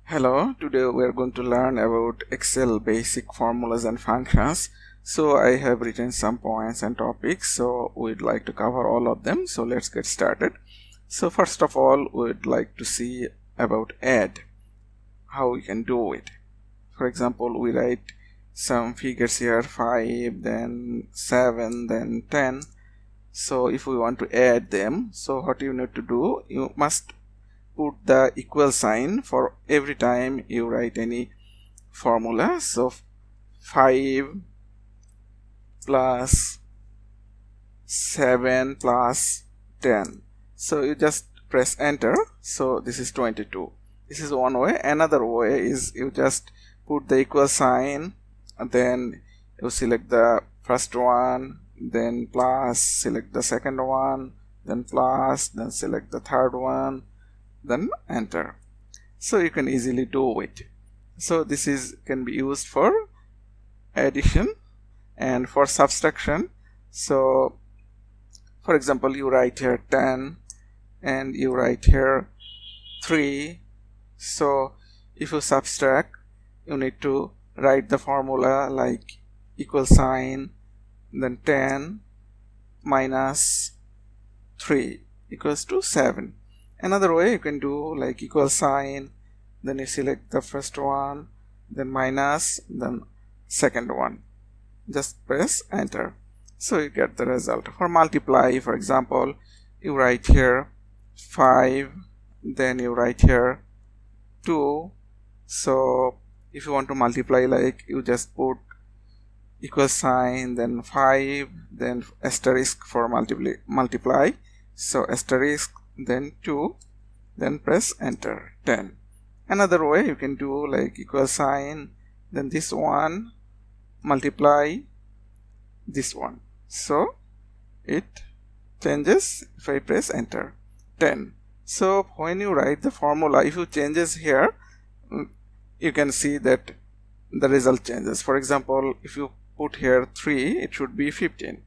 Hello, today we are going to learn about Excel basic formulas and functions. So I have written some points and topics, so we'd like to cover all of them. So let's get started. So first of all, we'd like to see about add, how we can do it. For example, we write some figures here, 5, then 7, then 10. So if we want to add them, so what you need to do, you must put the equal sign for every time you write any formula. So 5 plus 7 plus 10, so you just press enter. So this is 22. This is one way. Another way is you just put the equal sign and then you select the first one, then plus, select the second one, then plus, then select the third one, then enter. So you can easily do it. So this is can be used for addition and for subtraction. So for example, you write here 10 and you write here 3. So if you subtract, you need to write the formula like equal sign, then 10 minus 3 equals to 7. Another way you can do like equal sign, then you select the first one, then minus, then second one. Just press enter. So you get the result. For multiply, for example, you write here 5, then you write here 2. So if you want to multiply, like you just put equal sign, then 5, then asterisk for multiply. So asterisk, then 2, then press enter, 10. Another way you can do like equal sign, then this one multiply this one. So it changes if I press enter, 10. So when you write the formula, if you changes here, you can see that the result changes. For example, if you put here 3, it should be 15.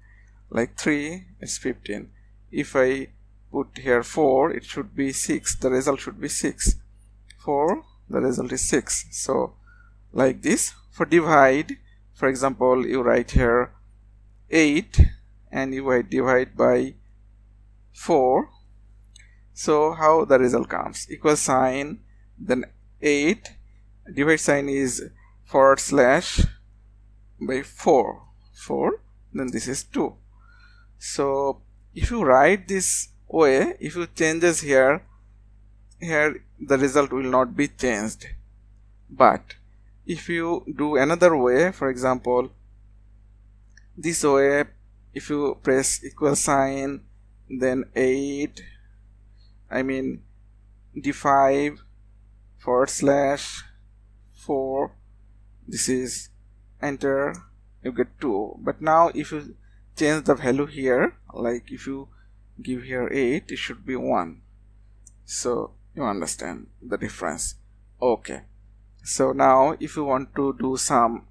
Like 3 is 15. If I put here 4, it should be 6. The result should be 6. 4, the result is 6. So like this. For divide, for example, you write here 8 and you divide by 4. So how the result comes? Equal sign, then 8, divide sign is forward slash by 4, then this is 2. So if you write this way, if you changes here the result will not be changed. But if you do another way, for example this way, if you press equal sign, then 8, d5 forward slash 4, this is enter, you get 2. But now if you change the value here, like if you give here 8, it should be 1. So you understand the difference. Okay, so now if you want to do sum,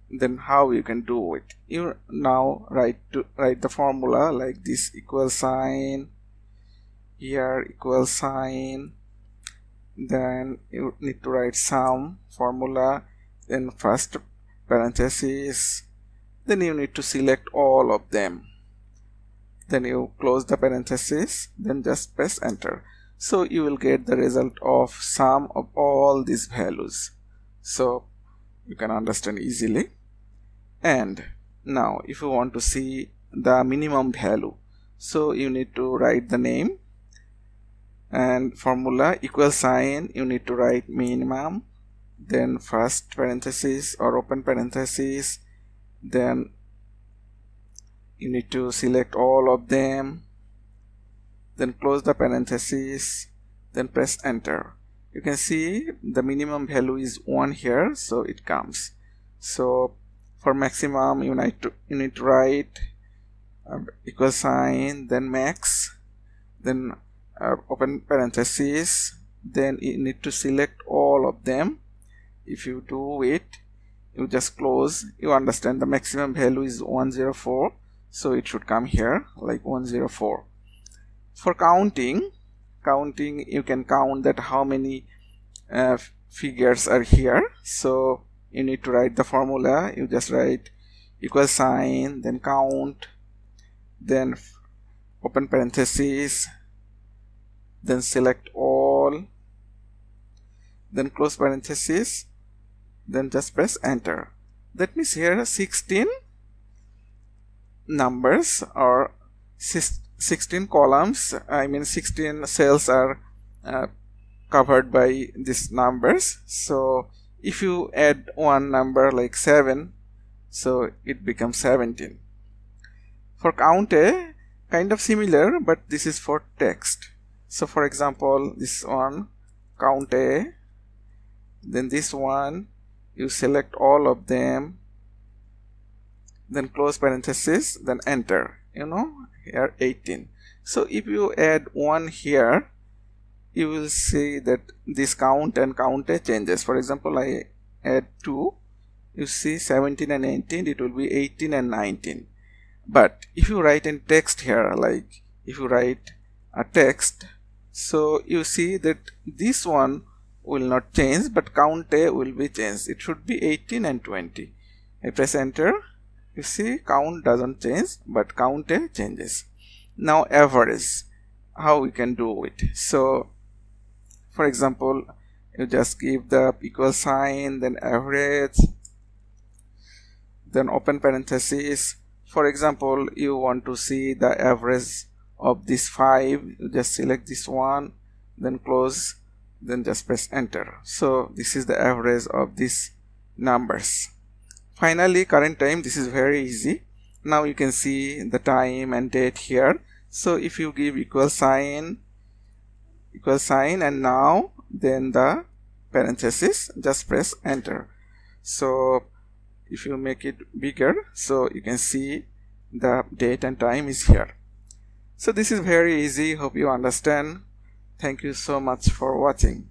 then how you can do it? You now write the formula like this, equal sign, here equal sign, then you need to write sum formula, then first parenthesis, then you need to select all of them, then you close the parenthesis, then just press enter. So you will get the result of sum of all these values. So you can understand easily. And now if you want to see the minimum value, so you need to write the name and formula equal sign, you need to write minimum, then first parenthesis or open parenthesis, then you need to select all of them, then close the parenthesis, then press enter. You can see the minimum value is 1 here, so it comes. So for maximum, you need to write equal sign, then max, then open parenthesis, then you need to select all of them. If you do it, you just close. You understand the maximum value is 104, so it should come here like 104. For counting, you can count that how many figures are here, so you need to write the formula. You just write equal sign, then count, then open parentheses, then select all, then close parentheses, then just press enter. That means here 16 numbers or 16 columns, I mean 16 cells are covered by these numbers. So if you add one number like 7, so it becomes 17. For count A, kind of similar, but this is for text. So for example, this one, count A, then this one, you select all of them, then close parenthesis, then enter. You know, here 18. So if you add 1 here, you will see that this count and count A changes. For example, I add 2, you see 17 and 18, it will be 18 and 19. But if you write in text here, like if you write a text, so you see that this one will not change, but count A will be changed. It should be 18 and 20. I press enter. You see count doesn't change, but count A changes. Now average, how we can do it. So for example, you just give the equal sign, then average, then open parenthesis. For example, you want to see the average of this 5, you just select this one, then close, then just press enter. So this is the average of these numbers. Finally, current time, this is very easy. Now you can see the time and date here. So if you give equal sign and now, then the parenthesis, just press enter. So if you make it bigger, so you can see the date and time is here. So this is very easy. Hope you understand. Thank you so much for watching.